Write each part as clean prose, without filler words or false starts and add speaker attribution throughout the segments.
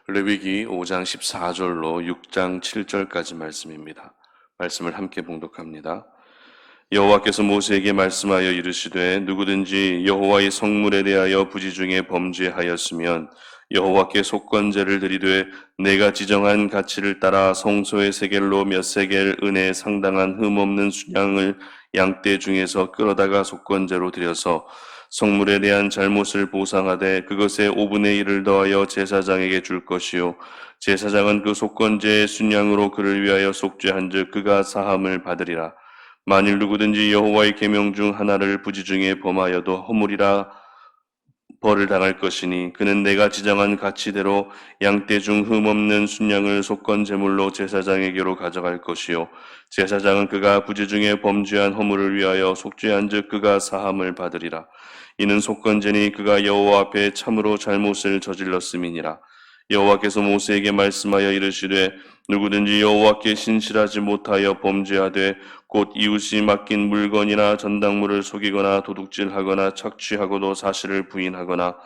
Speaker 1: 레위기 5장 14절로 6장 7절까지 말씀입니다. 말씀을 함께 봉독합니다. 여호와께서 모세에게 말씀하여 이르시되 누구든지 여호와의 성물에 대하여 부지 중에 범죄하였으면 여호와께 속건제를 드리되 내가 지정한 가치를 따라 성소의 세겔로 몇 세겔 은에 상당한 흠없는 순양을 양떼 중에서 끌어다가 속건제로 드려서 성물에 대한 잘못을 보상하되 그것의 5분의 1을 더하여 제사장에게 줄 것이요 제사장은 그 속건제의 순양으로 그를 위하여 속죄한즉 그가 사함을 받으리라. 만일 누구든지 여호와의 계명 중 하나를 부지 중에 범하여도 허물이라 벌을 당할 것이니 그는 내가 지정한 가치대로 양떼 중 흠없는 순양을 속건 제물로 제사장에게로 가져갈 것이요 제사장은 그가 부지 중에 범죄한 허물을 위하여 속죄한즉 그가 사함을 받으리라. 이는 속건제니 그가 여호와 앞에 참으로 잘못을 저질렀음이니라. 여호와께서 모세에게 말씀하여 이르시되 누구든지 여호와께 신실하지 못하여 범죄하되 곧 이웃이 맡긴 물건이나 전당물을 속이거나 도둑질하거나 착취하고도 사실을 부인하거나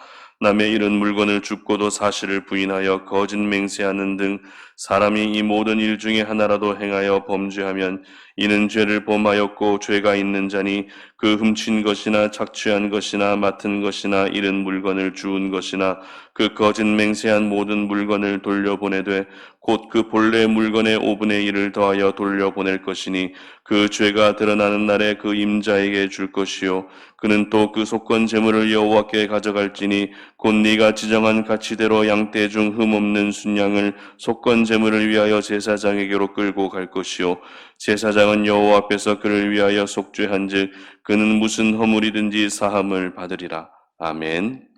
Speaker 1: 남의 이런 물건을 줍고도 사실을 부인하여 거짓 맹세하는 등 사람이 이 모든 일 중에 하나라도 행하여 범죄하면 이는 죄를 범하였고 죄가 있는 자니 그 훔친 것이나 착취한 것이나 맡은 것이나 잃은 물건을 주운 것이나 그 거짓 맹세한 모든 물건을 돌려보내되 곧 그 본래 물건의 5분의 1을 더하여 돌려보낼 것이니 그 죄가 드러나는 날에 그 임자에게 줄 것이요 그는 또 그 속건 제물을 여호와께 가져갈지니 곧 네가 지정한 가치대로 양떼 중 흠없는 순양을 속건 제물을 위하여 제사장에게로 끌고 갈 것이요 제사장은 여호와 앞에서 그를 위하여 속죄한즉 그는 무슨 허물이든지 사함을 받으리라. 아멘.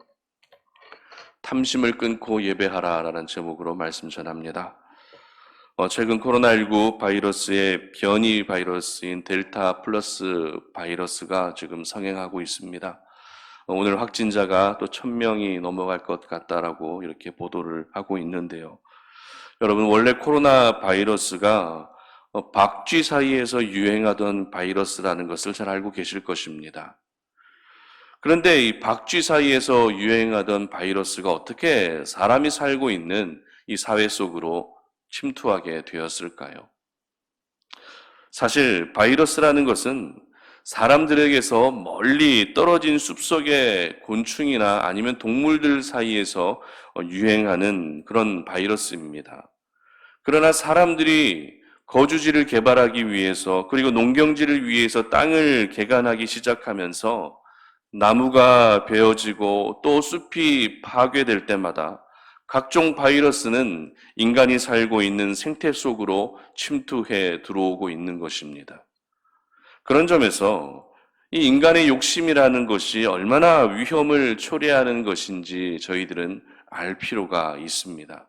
Speaker 1: 탐심을 끊고 예배하라라는 제목으로 말씀 전합니다. 최근 코로나19 바이러스의 변이 바이러스인 델타 플러스 바이러스가 지금 성행하고 있습니다. 오늘 확진자가 또 1000명이 넘어갈 것 같다라고 이렇게 보도를 하고 있는데요. 여러분, 원래 코로나 바이러스가 박쥐 사이에서 유행하던 바이러스라는 것을 잘 알고 계실 것입니다. 그런데 이 박쥐 사이에서 유행하던 바이러스가 어떻게 사람이 살고 있는 이 사회 속으로 침투하게 되었을까요? 사실 바이러스라는 것은 사람들에게서 멀리 떨어진 숲속의 곤충이나 아니면 동물들 사이에서 유행하는 그런 바이러스입니다. 그러나 사람들이 거주지를 개발하기 위해서 그리고 농경지를 위해서 땅을 개간하기 시작하면서 나무가 베어지고 또 숲이 파괴될 때마다 각종 바이러스는 인간이 살고 있는 생태 속으로 침투해 들어오고 있는 것입니다. 그런 점에서 이 인간의 욕심이라는 것이 얼마나 위험을 초래하는 것인지 저희들은 알 필요가 있습니다.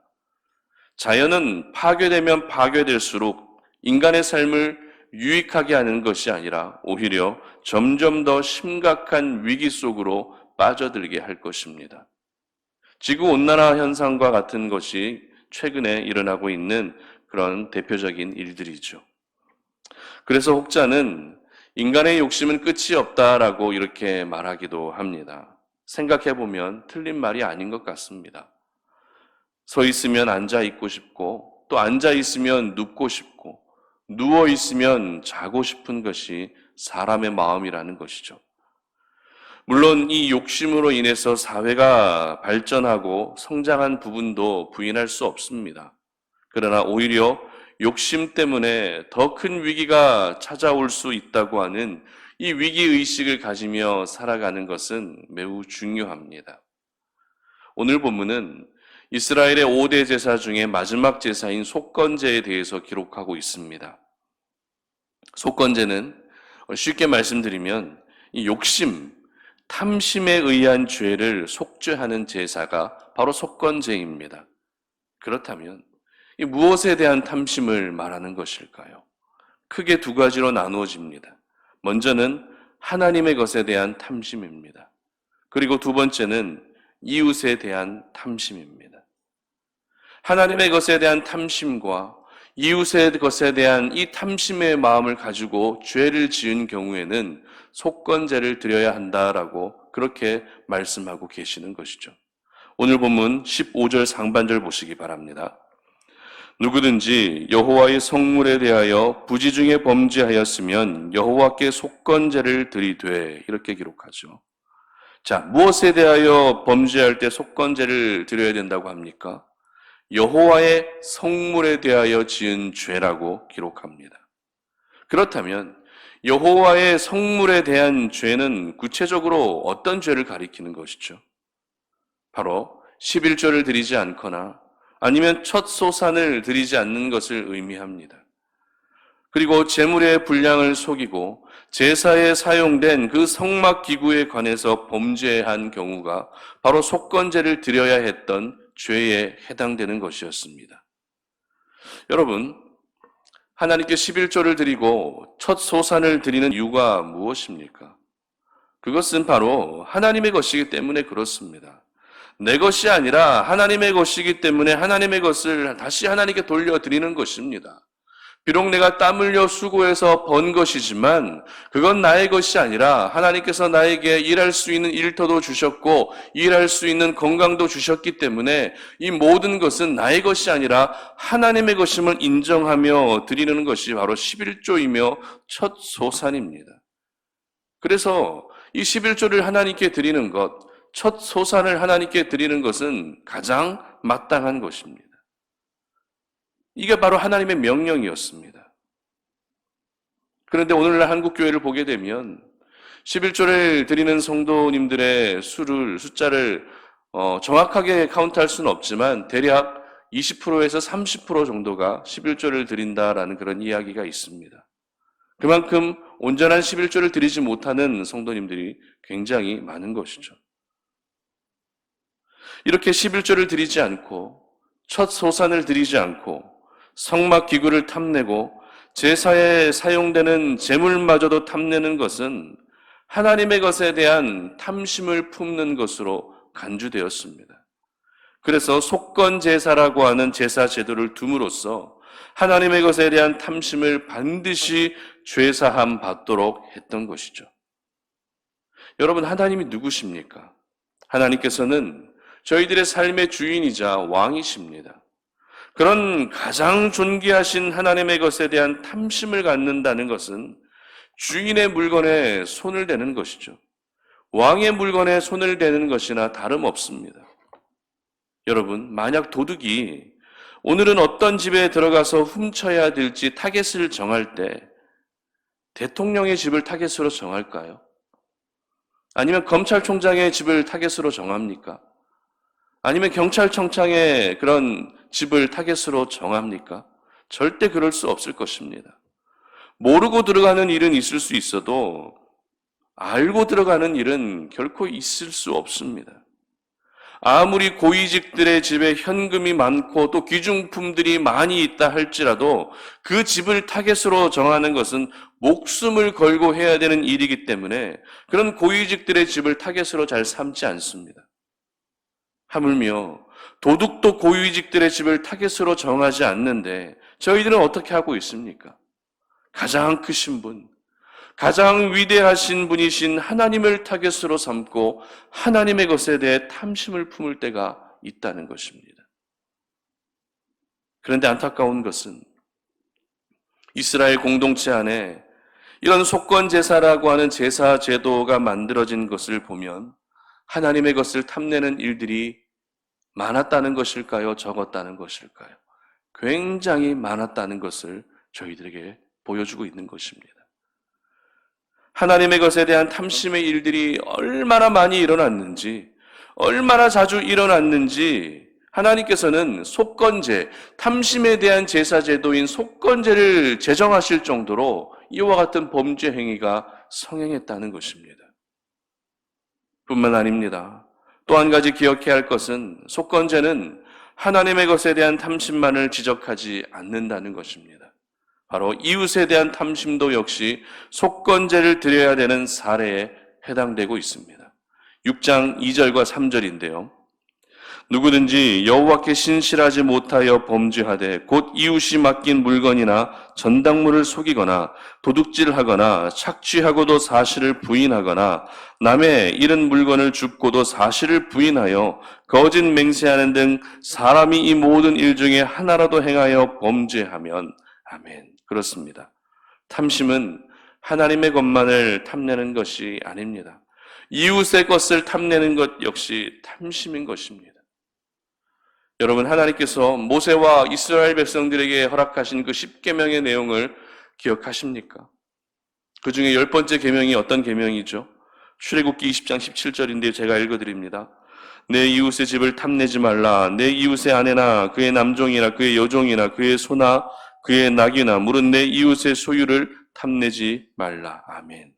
Speaker 1: 자연은 파괴되면 파괴될수록 인간의 삶을 유익하게 하는 것이 아니라 오히려 점점 더 심각한 위기 속으로 빠져들게 할 것입니다. 지구온난화 현상과 같은 것이 최근에 일어나고 있는 그런 대표적인 일들이죠. 그래서 혹자는 인간의 욕심은 끝이 없다라고 이렇게 말하기도 합니다. 생각해보면 틀린 말이 아닌 것 같습니다. 서 있으면 앉아 있고 싶고 또 앉아 있으면 눕고 싶고 누워 있으면 자고 싶은 것이 사람의 마음이라는 것이죠. 물론 이 욕심으로 인해서 사회가 발전하고 성장한 부분도 부인할 수 없습니다. 그러나 오히려 욕심 때문에 더 큰 위기가 찾아올 수 있다고 하는 이 위기의식을 가지며 살아가는 것은 매우 중요합니다. 오늘 본문은 이스라엘의 5대 제사 중에 마지막 제사인 속건제에 대해서 기록하고 있습니다. 속건제는 쉽게 말씀드리면 이 욕심, 탐심에 의한 죄를 속죄하는 제사가 바로 속건제입니다. 그렇다면 이 무엇에 대한 탐심을 말하는 것일까요? 크게 두 가지로 나누어집니다. 먼저는 하나님의 것에 대한 탐심입니다. 그리고 두 번째는 이웃에 대한 탐심입니다. 하나님의 것에 대한 탐심과 이웃의 것에 대한 이 탐심의 마음을 가지고 죄를 지은 경우에는 속건제를 드려야 한다라고 그렇게 말씀하고 계시는 것이죠. 오늘 본문 15절 상반절 보시기 바랍니다. 누구든지 여호와의 성물에 대하여 부지 중에 범죄하였으면 여호와께 속건제를 드리되, 이렇게 기록하죠. 자, 무엇에 대하여 범죄할 때 속건제를 드려야 된다고 합니까? 여호와의 성물에 대하여 지은 죄라고 기록합니다. 그렇다면 여호와의 성물에 대한 죄는 구체적으로 어떤 죄를 가리키는 것이죠? 바로 11조를 드리지 않거나 아니면 첫 소산을 드리지 않는 것을 의미합니다. 그리고 제물의 분량을 속이고 제사에 사용된 그 성막 기구에 관해서 범죄한 경우가 바로 속건제를 드려야 했던 죄에 해당되는 것이었습니다. 여러분, 하나님께 11조를 드리고 첫 소산을 드리는 이유가 무엇입니까? 그것은 바로 하나님의 것이기 때문에 그렇습니다. 내 것이 아니라 하나님의 것이기 때문에 하나님의 것을 다시 하나님께 돌려드리는 것입니다. 비록 내가 땀 흘려 수고해서 번 것이지만 그건 나의 것이 아니라 하나님께서 나에게 일할 수 있는 일터도 주셨고 일할 수 있는 건강도 주셨기 때문에 이 모든 것은 나의 것이 아니라 하나님의 것임을 인정하며 드리는 것이 바로 11조이며 첫 소산입니다. 그래서 이 11조를 하나님께 드리는 것, 첫 소산을 하나님께 드리는 것은 가장 마땅한 것입니다. 이게 바로 하나님의 명령이었습니다. 그런데 오늘날 한국교회를 보게 되면 11조를 드리는 성도님들의 숫자를 정확하게 카운트할 수는 없지만 대략 20%에서 30% 정도가 11조를 드린다라는 그런 이야기가 있습니다. 그만큼 온전한 11조를 드리지 못하는 성도님들이 굉장히 많은 것이죠. 이렇게 11조를 드리지 않고 첫 소산을 드리지 않고 성막 기구를 탐내고 제사에 사용되는 제물마저도 탐내는 것은 하나님의 것에 대한 탐심을 품는 것으로 간주되었습니다. 그래서 속건 제사라고 하는 제사 제도를 둠으로써 하나님의 것에 대한 탐심을 반드시 죄사함 받도록 했던 것이죠. 여러분, 하나님이 누구십니까? 하나님께서는 저희들의 삶의 주인이자 왕이십니다. 그런 가장 존귀하신 하나님의 것에 대한 탐심을 갖는다는 것은 주인의 물건에 손을 대는 것이죠. 왕의 물건에 손을 대는 것이나 다름없습니다. 여러분, 만약 도둑이 오늘은 어떤 집에 들어가서 훔쳐야 될지 타겟을 정할 때 대통령의 집을 타겟으로 정할까요? 아니면 검찰총장의 집을 타겟으로 정합니까? 아니면 경찰청장의 그런 집을 타겟으로 정합니까? 절대 그럴 수 없을 것입니다. 모르고 들어가는 일은 있을 수 있어도 알고 들어가는 일은 결코 있을 수 없습니다. 아무리 고위직들의 집에 현금이 많고 또 귀중품들이 많이 있다 할지라도 그 집을 타겟으로 정하는 것은 목숨을 걸고 해야 되는 일이기 때문에 그런 고위직들의 집을 타겟으로 잘 삼지 않습니다. 하물며 도둑도 고위직들의 집을 타겟으로 정하지 않는데 저희들은 어떻게 하고 있습니까? 가장 크신 분, 가장 위대하신 분이신 하나님을 타겟으로 삼고 하나님의 것에 대해 탐심을 품을 때가 있다는 것입니다. 그런데 안타까운 것은 이스라엘 공동체 안에 이런 속건 제사라고 하는 제사 제도가 만들어진 것을 보면 하나님의 것을 탐내는 일들이 많았다는 것일까요? 적었다는 것일까요? 굉장히 많았다는 것을 저희들에게 보여주고 있는 것입니다. 하나님의 것에 대한 탐심의 일들이 얼마나 많이 일어났는지, 얼마나 자주 일어났는지 하나님께서는 속건제, 탐심에 대한 제사제도인 속건제를 제정하실 정도로 이와 같은 범죄 행위가 성행했다는 것입니다. 뿐만 아닙니다. 또 한 가지 기억해야 할 것은 속건제는 하나님의 것에 대한 탐심만을 지적하지 않는다는 것입니다. 바로 이웃에 대한 탐심도 역시 속건제를 드려야 되는 사례에 해당되고 있습니다. 6장 2절과 3절인데요. 누구든지 여호와께 신실하지 못하여 범죄하되 곧 이웃이 맡긴 물건이나 전당물을 속이거나 도둑질하거나 착취하고도 사실을 부인하거나 남의 잃은 물건을 줍고도 사실을 부인하여 거짓 맹세하는 등 사람이 이 모든 일 중에 하나라도 행하여 범죄하면 아멘. 그렇습니다. 탐심은 하나님의 것만을 탐내는 것이 아닙니다. 이웃의 것을 탐내는 것 역시 탐심인 것입니다. 여러분, 하나님께서 모세와 이스라엘 백성들에게 허락하신 그 10계명의 내용을 기억하십니까? 그 중에 10번째 계명이 어떤 계명이죠? 출애굽기 20장 17절인데 제가 읽어드립니다. 내 이웃의 집을 탐내지 말라. 내 이웃의 아내나 그의 남종이나 그의 여종이나 그의 소나 그의 낙이나 물은 내 이웃의 소유를 탐내지 말라. 아멘.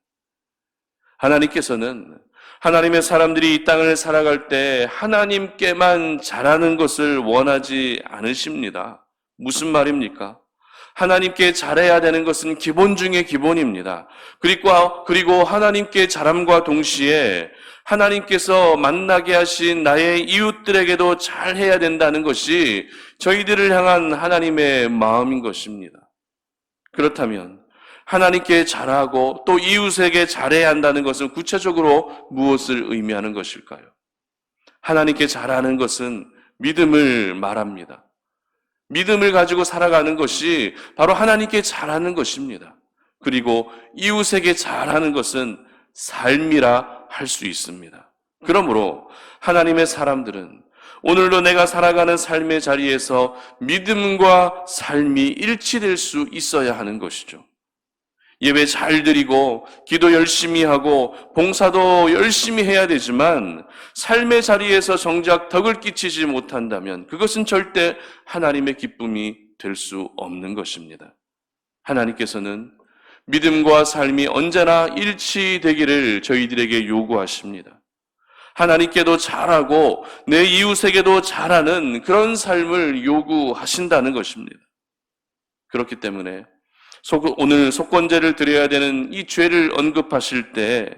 Speaker 1: 하나님께서는 하나님의 사람들이 이 땅을 살아갈 때 하나님께만 잘하는 것을 원하지 않으십니다. 무슨 말입니까? 하나님께 잘해야 되는 것은 기본 중에 기본입니다. 그리고 하나님께 잘함과 동시에 하나님께서 만나게 하신 나의 이웃들에게도 잘해야 된다는 것이 저희들을 향한 하나님의 마음인 것입니다. 그렇다면 하나님께 잘하고 또 이웃에게 잘해야 한다는 것은 구체적으로 무엇을 의미하는 것일까요? 하나님께 잘하는 것은 믿음을 말합니다. 믿음을 가지고 살아가는 것이 바로 하나님께 잘하는 것입니다. 그리고 이웃에게 잘하는 것은 삶이라 할 수 있습니다. 그러므로 하나님의 사람들은 오늘도 내가 살아가는 삶의 자리에서 믿음과 삶이 일치될 수 있어야 하는 것이죠. 예배 잘 드리고 기도 열심히 하고 봉사도 열심히 해야 되지만 삶의 자리에서 정작 덕을 끼치지 못한다면 그것은 절대 하나님의 기쁨이 될 수 없는 것입니다. 하나님께서는 믿음과 삶이 언제나 일치되기를 저희들에게 요구하십니다. 하나님께도 잘하고 내 이웃에게도 잘하는 그런 삶을 요구하신다는 것입니다. 그렇기 때문에 오늘 속건제를 드려야 되는 이 죄를 언급하실 때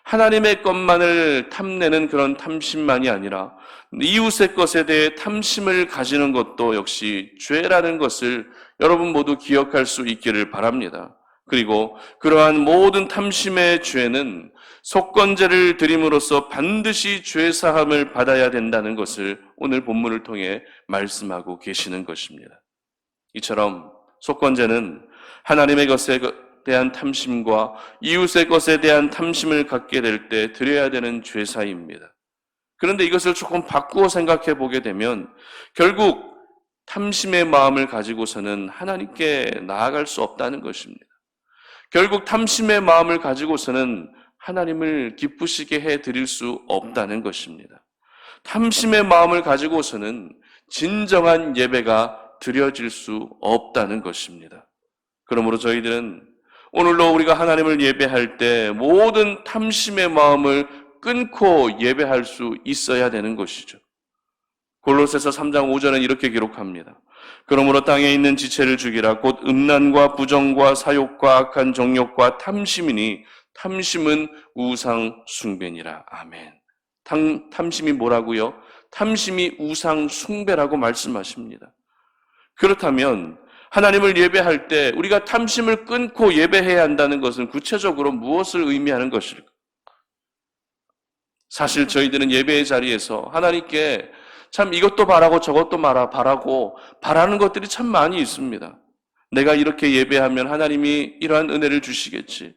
Speaker 1: 하나님의 것만을 탐내는 그런 탐심만이 아니라 이웃의 것에 대해 탐심을 가지는 것도 역시 죄라는 것을 여러분 모두 기억할 수 있기를 바랍니다. 그리고 그러한 모든 탐심의 죄는 속건제를 드림으로써 반드시 죄사함을 받아야 된다는 것을 오늘 본문을 통해 말씀하고 계시는 것입니다. 이처럼 속건제는 하나님의 것에 대한 탐심과 이웃의 것에 대한 탐심을 갖게 될 때 드려야 되는 죄사입니다. 그런데 이것을 조금 바꾸어 생각해 보게 되면 결국 탐심의 마음을 가지고서는 하나님께 나아갈 수 없다는 것입니다. 결국 탐심의 마음을 가지고서는 하나님을 기쁘시게 해드릴 수 없다는 것입니다. 탐심의 마음을 가지고서는 진정한 예배가 드려질 수 없다는 것입니다. 그러므로 저희들은 오늘도 우리가 하나님을 예배할 때 모든 탐심의 마음을 끊고 예배할 수 있어야 되는 것이죠. 골로새서 3장 5절은 이렇게 기록합니다. 그러므로 땅에 있는 지체를 죽이라. 곧 음란과 부정과 사욕과 악한 정욕과 탐심이니 탐심은 우상 숭배니라. 아멘. 탐심이 뭐라고요? 탐심이 우상 숭배라고 말씀하십니다. 그렇다면 하나님을 예배할 때 우리가 탐심을 끊고 예배해야 한다는 것은 구체적으로 무엇을 의미하는 것일까? 사실 저희들은 예배의 자리에서 하나님께 참 이것도 바라고 저것도 바라고 바라는 것들이 참 많이 있습니다. 내가 이렇게 예배하면 하나님이 이러한 은혜를 주시겠지.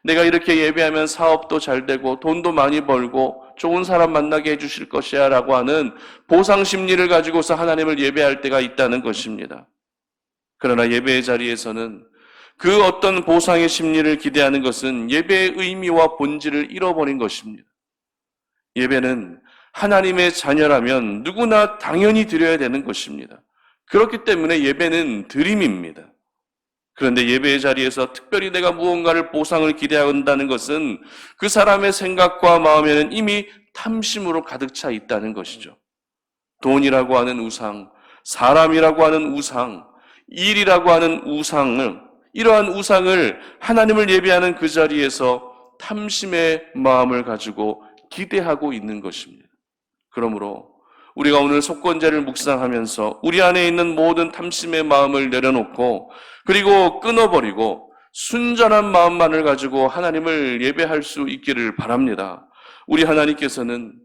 Speaker 1: 내가 이렇게 예배하면 사업도 잘 되고 돈도 많이 벌고 좋은 사람 만나게 해주실 것이야 라고 하는 보상 심리를 가지고서 하나님을 예배할 때가 있다는 것입니다. 그러나 예배의 자리에서는 그 어떤 보상의 심리를 기대하는 것은 예배의 의미와 본질을 잃어버린 것입니다. 예배는 하나님의 자녀라면 누구나 당연히 드려야 되는 것입니다. 그렇기 때문에 예배는 드림입니다. 그런데 예배의 자리에서 특별히 내가 무언가를 보상을 기대한다는 것은 그 사람의 생각과 마음에는 이미 탐심으로 가득 차 있다는 것이죠. 돈이라고 하는 우상, 사람이라고 하는 우상, 일이라고 하는 우상을, 이러한 우상을 하나님을 예배하는 그 자리에서 탐심의 마음을 가지고 기대하고 있는 것입니다. 그러므로 우리가 오늘 속건제를 묵상하면서 우리 안에 있는 모든 탐심의 마음을 내려놓고 그리고 끊어버리고 순전한 마음만을 가지고 하나님을 예배할 수 있기를 바랍니다. 우리 하나님께서는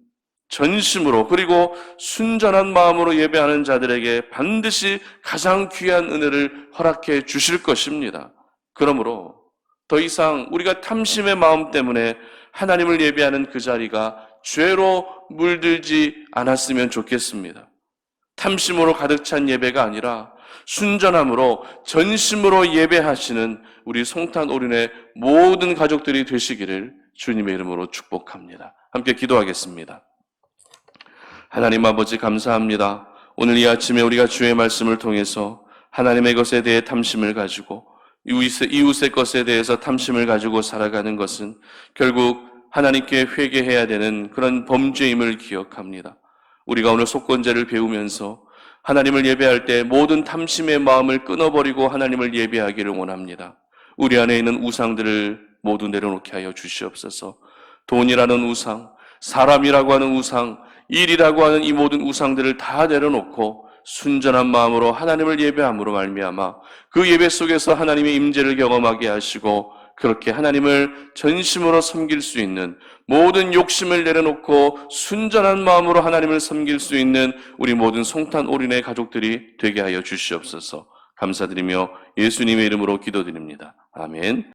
Speaker 1: 전심으로 그리고 순전한 마음으로 예배하는 자들에게 반드시 가장 귀한 은혜를 허락해 주실 것입니다. 그러므로 더 이상 우리가 탐심의 마음 때문에 하나님을 예배하는 그 자리가 죄로 물들지 않았으면 좋겠습니다. 탐심으로 가득 찬 예배가 아니라 순전함으로 전심으로 예배하시는 우리 송탄 오륜의 모든 가족들이 되시기를 주님의 이름으로 축복합니다. 함께 기도하겠습니다. 하나님 아버지 감사합니다. 오늘 이 아침에 우리가 주의 말씀을 통해서 하나님의 것에 대해 탐심을 가지고 이웃의 것에 대해서 탐심을 가지고 살아가는 것은 결국 하나님께 회개해야 되는 그런 범죄임을 기억합니다. 우리가 오늘 속건제를 배우면서 하나님을 예배할 때 모든 탐심의 마음을 끊어버리고 하나님을 예배하기를 원합니다. 우리 안에 있는 우상들을 모두 내려놓게 하여 주시옵소서. 돈이라는 우상, 사람이라고 하는 우상, 일이라고 하는 이 모든 우상들을 다 내려놓고 순전한 마음으로 하나님을 예배함으로 말미암아 그 예배 속에서 하나님의 임재를 경험하게 하시고 그렇게 하나님을 전심으로 섬길 수 있는 모든 욕심을 내려놓고 순전한 마음으로 하나님을 섬길 수 있는 우리 모든 송탄 오륜의 가족들이 되게 하여 주시옵소서. 감사드리며 예수님의 이름으로 기도드립니다. 아멘.